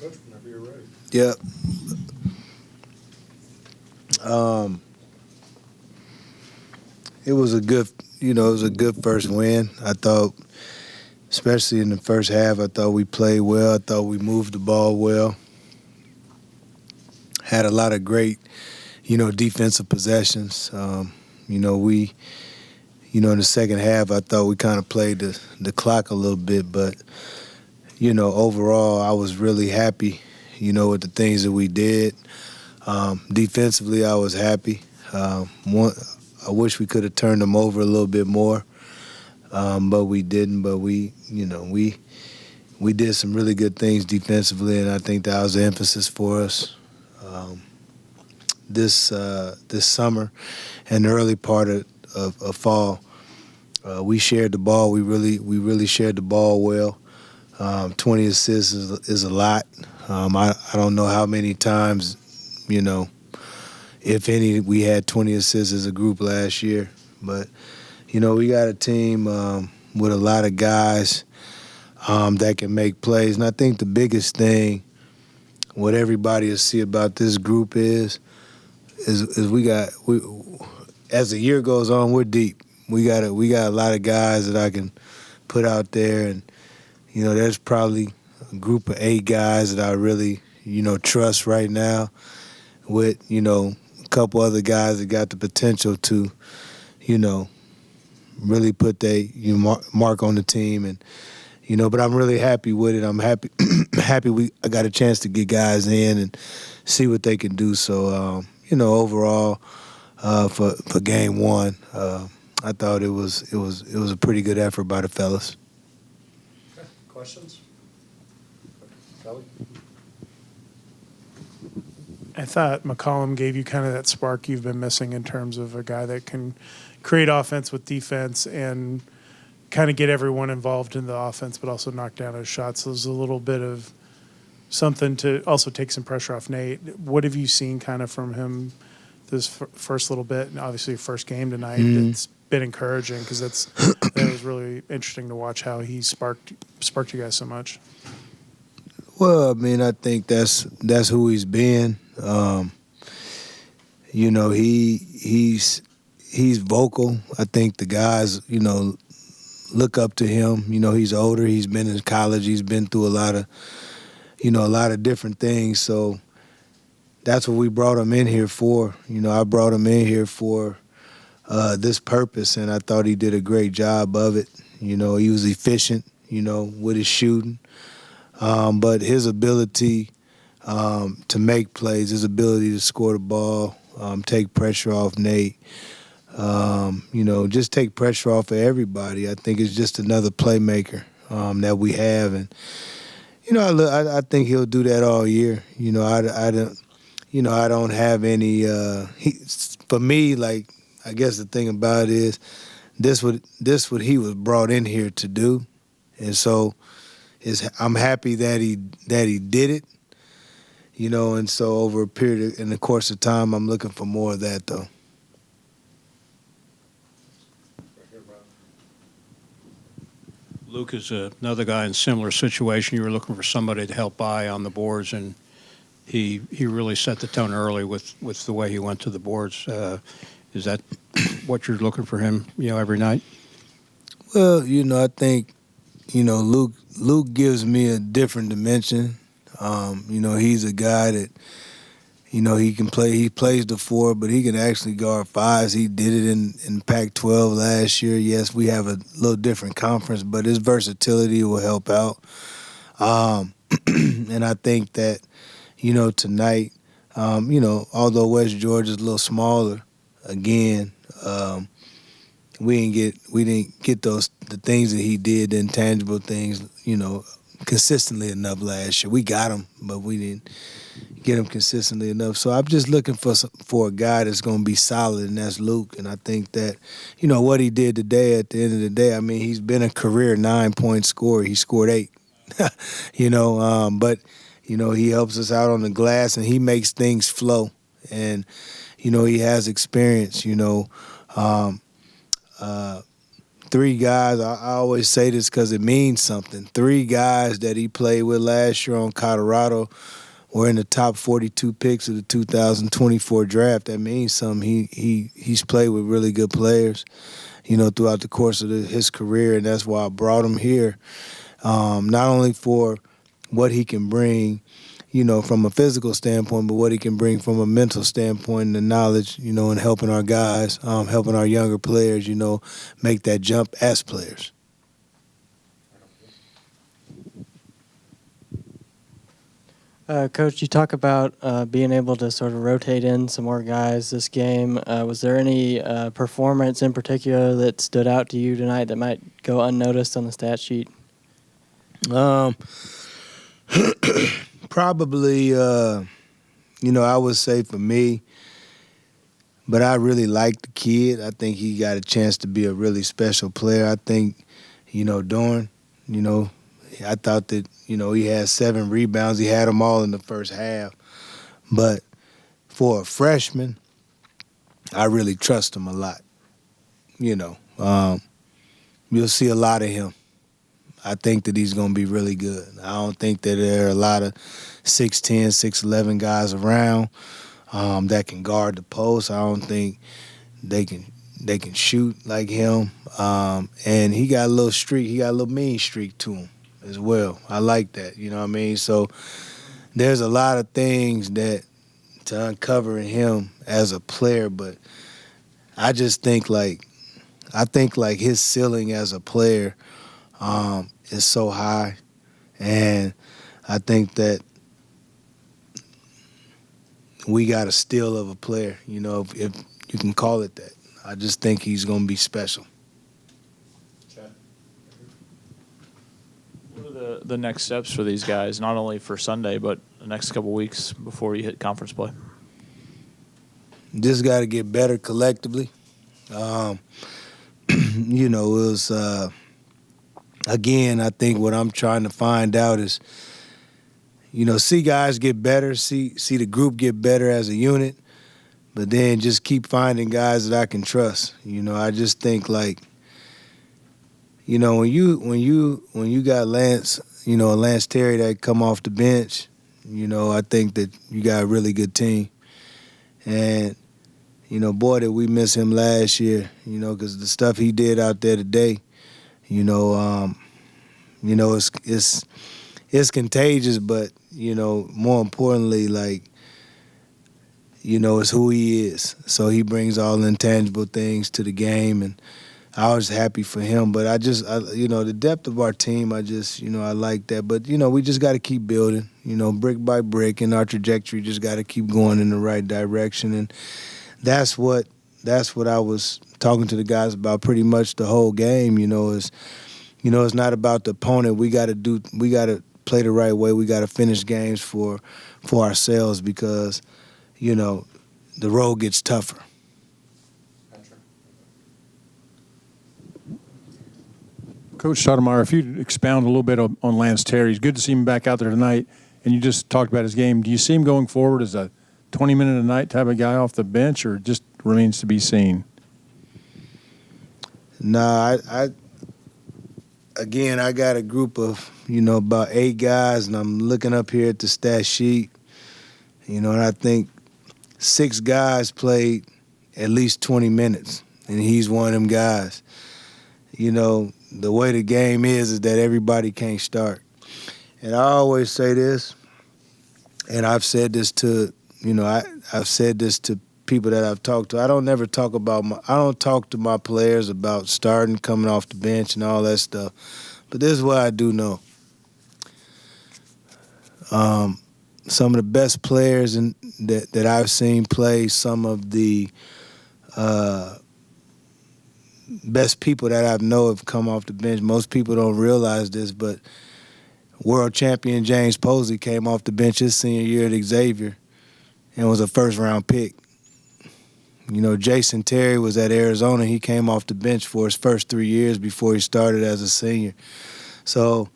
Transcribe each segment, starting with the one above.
Coach, whenever you're ready. Yep. It was a good first win. I thought, especially in the first half, I thought we played well. I thought we moved the ball well. Had a lot of great, defensive possessions. We, in the second half, I thought we kind of played the clock a little bit, but, overall, I was really happy, with the things that we did. Defensively, I was happy. I wish we could have turned them over a little bit more, but we didn't. But we did some really good things defensively, and I think that was the emphasis for us this summer and the early part of fall. We shared the ball. We really shared the ball well. 20 assists is a lot. I don't know how many times, if any, we had 20 assists as a group last year. But, we got a team with a lot of guys that can make plays. And I think the biggest thing, what everybody will see about this group is we as the year goes on, we're deep. We got a lot of guys that I can put out there, and there's probably a group of 8 guys that I really trust right now, with a couple other guys that got the potential to really put their mark on the team, and but I'm really happy with it. I'm happy I got a chance to get guys in and see what they can do. So overall, for game one, I thought it was a pretty good effort by the fellas. Okay. Questions? Kelly? I thought McCollum gave you kind of that spark you've been missing in terms of a guy that can create offense with defense and kind of get everyone involved in the offense, but also knock down his shots. So there's a little bit of something to also take some pressure off Nate. What have you seen kind of from him this first little bit, and obviously first game tonight? It's been encouraging because that was really interesting to watch how he sparked you guys so much. Well, I mean, I think that's who he's been. He's vocal. I think the guys, look up to him. He's older. He's been in college. He's been through a lot of different things. So that's what we brought him in here for. I brought him in here for this purpose, and I thought he did a great job of it. He was efficient, with his shooting. But his ability to make plays, his ability to score the ball, take pressure off Nate, just take pressure off of everybody. I think it's just another playmaker that we have, and I think he'll do that all year. I don't have any. For me, like, I guess the thing about it is this what he was brought in here to do, and so I'm happy that he did it. And so over a period in the course of time, I'm looking for more of that, though. Luke is another guy in a similar situation. You were looking for somebody to help by on the boards, and he really set the tone early with the way he went to the boards. Is that what you're looking for him, every night? Well, I think, Luke gives me a different dimension. He's a guy that, he can play. He plays the 4, but he can actually guard 5s. He did it in Pac-12 last year. Yes, we have a little different conference, but his versatility will help out. And I think that, tonight, although West Georgia is a little smaller, again, we didn't get the things that he did, the intangible things, consistently enough last year. We got him, but we didn't get him consistently enough. So I'm just looking for a guy that's going to be solid, and that's Luke. And I think that, what he did today, at the end of the day, I mean, he's been a career 9-point scorer. He scored 8, but, he helps us out on the glass, and he makes things flow. And, he has experience, three guys. I always say this because it means something. Three guys that he played with last year on Colorado were in the top 42 picks of the 2024 draft. That means something. He's played with really good players, throughout the course of his career, and that's why I brought him here. Not only for what he can bring, from a physical standpoint, but what he can bring from a mental standpoint and the knowledge, and helping our guys, helping our younger players, make that jump as players. Coach, you talk about being able to sort of rotate in some more guys this game. Was there any performance in particular that stood out to you tonight that might go unnoticed on the stat sheet? Probably, I would say for me, but I really like the kid. I think he got a chance to be a really special player. I think, Dorn, I thought that, he had 7 rebounds. He had them all in the first half. But for a freshman, I really trust him a lot. You'll see a lot of him. I think that he's going to be really good. I don't think that there are a lot of 6'10", 6'11" guys around that can guard the post. I don't think they can shoot like him. And he got a little streak. He got a little mean streak to him as well. I like that. You know what I mean? So there's a lot of things that to uncover in him as a player, but I just think like his ceiling as a player is so high, and I think that we got a steal of a player, if you can call it that. I just think he's going to be special. What are the next steps for these guys, not only for Sunday, but the next couple weeks before you hit conference play? Just got to get better collectively. It was again, I think what I'm trying to find out is, see guys get better, see the group get better as a unit, but then just keep finding guys that I can trust. I just think like, when you got Lance, Lance Terry that come off the bench, I think that you got a really good team. And, boy, did we miss him last year, because the stuff he did out there today, it's contagious, but, more importantly, like, it's who he is. So he brings all intangible things to the game, and I was happy for him. But the depth of our team, I like that. But, we just got to keep building, brick by brick, and our trajectory just got to keep going in the right direction. And that's what I was talking to the guys about pretty much the whole game, is, it's not about the opponent. We got to play the right way. We got to finish games for ourselves because, the road gets tougher. Coach Stoudamire, if you'd expound a little bit on Lance Terry. It's good to see him back out there tonight, and you just talked about his game. Do you see him going forward as a 20-minute-a-night type of guy off the bench, or just remains to be seen? Nah, I got a group of, about 8 guys, and I'm looking up here at the stat sheet, and I think 6 guys played at least 20 minutes, and he's one of them guys. The way the game is that everybody can't start. And I always say this, and I've said this to, I've said this to people that I've talked to. I don't talk to my players about starting, coming off the bench and all that stuff. But this is what I do know. Some of the best players that I've seen play, some of the best people that I know have come off the bench. Most people don't realize this, but world champion James Posey came off the bench his senior year at Xavier and was a first-round pick. Jason Terry was at Arizona. He came off the bench for his first 3 years before he started as a senior. So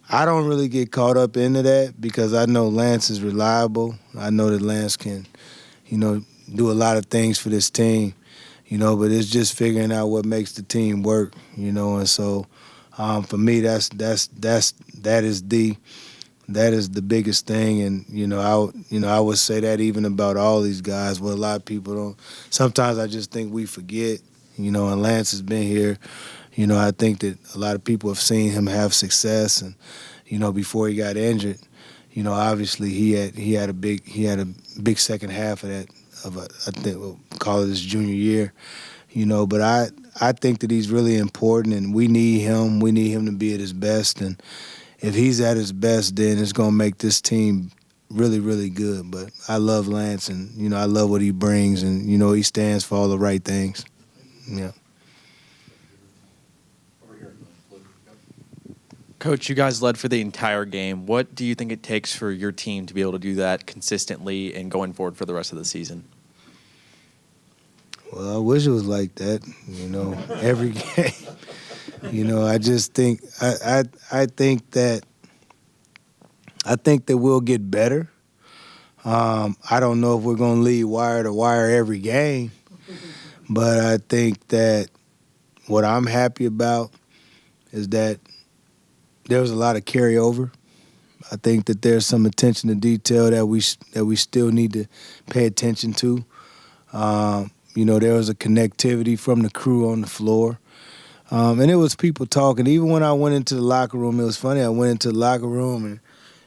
I don't really get caught up into that because I know Lance is reliable. I know that Lance can, do a lot of things for this team. but it's just figuring out what makes the team work, and so for me, that is the biggest thing, and I would say that even about all these guys. What a lot of people don't. Sometimes I just think we forget. And Lance has been here. I think that a lot of people have seen him have success, and before he got injured, obviously he had a big second half of that I think we'll call it his junior year. But I think that he's really important, and we need him. We need him to be at his best, and if he's at his best, then it's going to make this team really, really good. But I love Lance, and, I love what he brings, and, he stands for all the right things. Yeah. Coach, you guys led for the entire game. What do you think it takes for your team to be able to do that consistently and going forward for the rest of the season? Well, I wish it was like that, every game. I just think I think that we'll get better. I don't know if we're going to lead wire to wire every game, but I think that what I'm happy about is that there was a lot of carryover. I think that there's some attention to detail that we still need to pay attention to. There was a connectivity from the crew on the floor. And it was people talking. Even when I went into the locker room, it was funny. I went into the locker room and,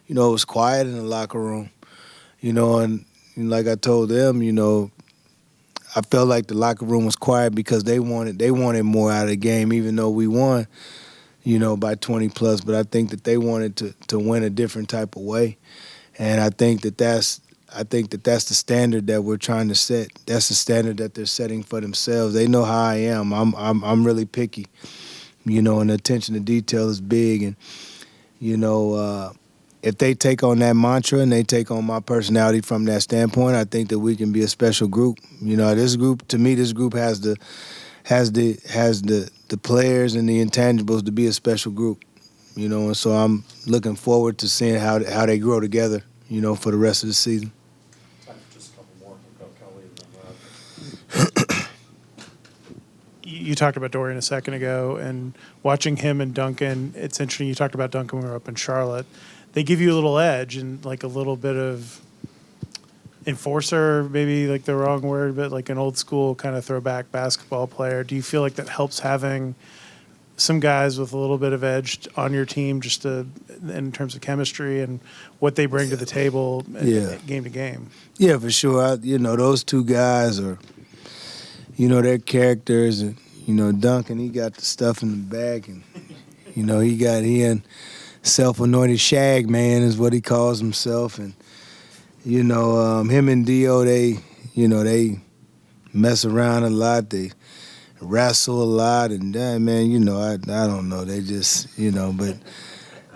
it was quiet in the locker room. And like I told them, I felt like the locker room was quiet because they wanted more out of the game, even though we won, by 20 plus. But I think that they wanted to win a different type of way. And I think that that's the standard that we're trying to set. That's the standard that they're setting for themselves. They know how I am. I'm really picky, and the attention to detail is big. And, if they take on that mantra and they take on my personality from that standpoint, I think that we can be a special group. This group has the players and the intangibles to be a special group. And so I'm looking forward to seeing how they grow together, for the rest of the season. Time for just a couple more. We'll go Kelly and then Rob. You talked about Dorian a second ago, and watching him and Duncan, it's interesting. You talked about Duncan when we were up in Charlotte. They give you a little edge and like a little bit of enforcer, maybe like the wrong word, but like an old school kind of throwback basketball player. Do you feel like that helps having some guys with a little bit of edge on your team just in terms of chemistry and what they bring to the table game to game? Yeah, for sure. Those two guys are, their characters. And, Duncan, he got the stuff in the bag. And, he and self-anointed shag man is what he calls himself. And, him and Dio, they mess around a lot. They wrestle a lot. And, man, I don't know. They just,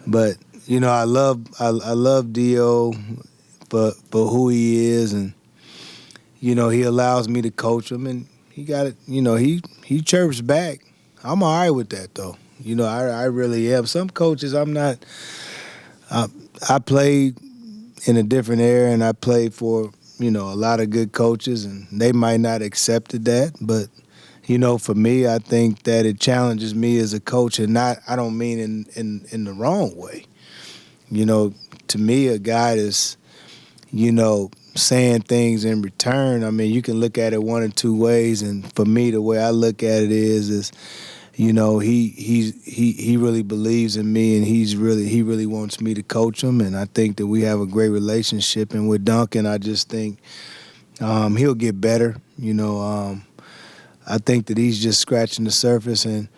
but I love Dio for who he is. And, he allows me to coach him. And he got it, he chirps back. I'm all right with that, though. I really am. Some coaches, I'm not. I played in a different era, and I played for, a lot of good coaches, and they might not have accepted that. But, for me, I think that it challenges me as a coach, and I don't mean in the wrong way. To me, a guy is, saying things in return. I mean, you can look at it one or two ways, and for me, the way I look at it is he really believes in me, and he really wants me to coach him, and I think that we have a great relationship. And with Duncan, I just think he'll get better. I think that he's just scratching the surface, and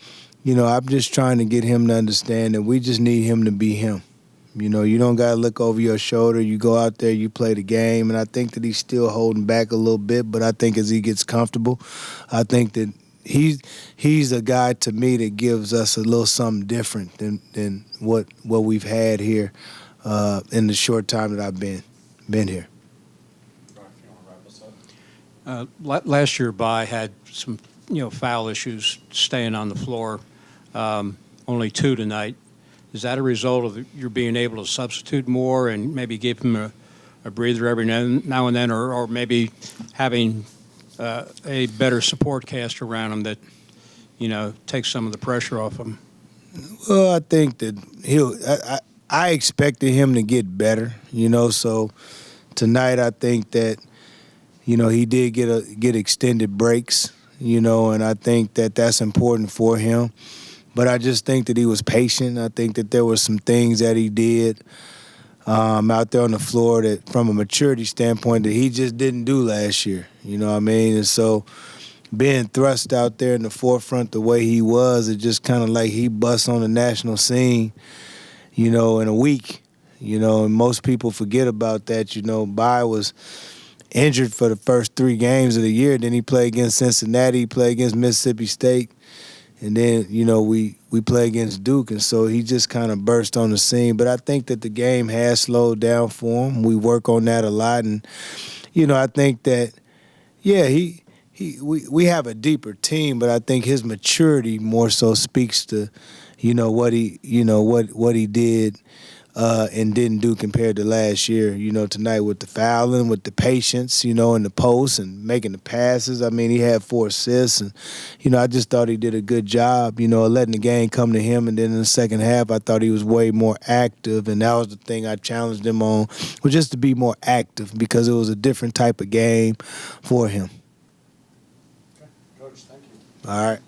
I'm just trying to get him to understand that we just need him to be him. You don't got to look over your shoulder. You go out there, you play the game, and I think that he's still holding back a little bit, but I think as he gets comfortable, I think that he's a guy to me that gives us a little something different than what we've had here in the short time that I've been here. Rob, if you want to wrap us up. Last year, Bai had some, foul issues staying on the floor. Only 2 tonight. Is that a result of your being able to substitute more and maybe give him a breather every now and then, or maybe having a better support cast around him that, takes some of the pressure off him? Well, I think that I expected him to get better, so tonight I think that, he did get extended breaks, and I think that that's important for him. But I just think that he was patient. I think that there were some things that he did out there on the floor that, from a maturity standpoint, that he just didn't do last year. You know what I mean? And so being thrust out there in the forefront the way he was, it just kind of like he busts on the national scene, in a week. And most people forget about that. Bai was injured for the first 3 games of the year. Then he played against Cincinnati, he played against Mississippi State. And then, we play against Duke, and so he just kind of burst on the scene. But I think that the game has slowed down for him. We work on that a lot. And, I think that, we have a deeper team, but I think his maturity more so speaks to, what he did and didn't do compared to last year, tonight with the fouling, with the patience, in the post and making the passes. I mean, he had 4 assists, and, I just thought he did a good job, letting the game come to him. And then in the second half, I thought he was way more active, and that was the thing I challenged him on, was just to be more active because it was a different type of game for him. Okay. Coach, thank you. All right.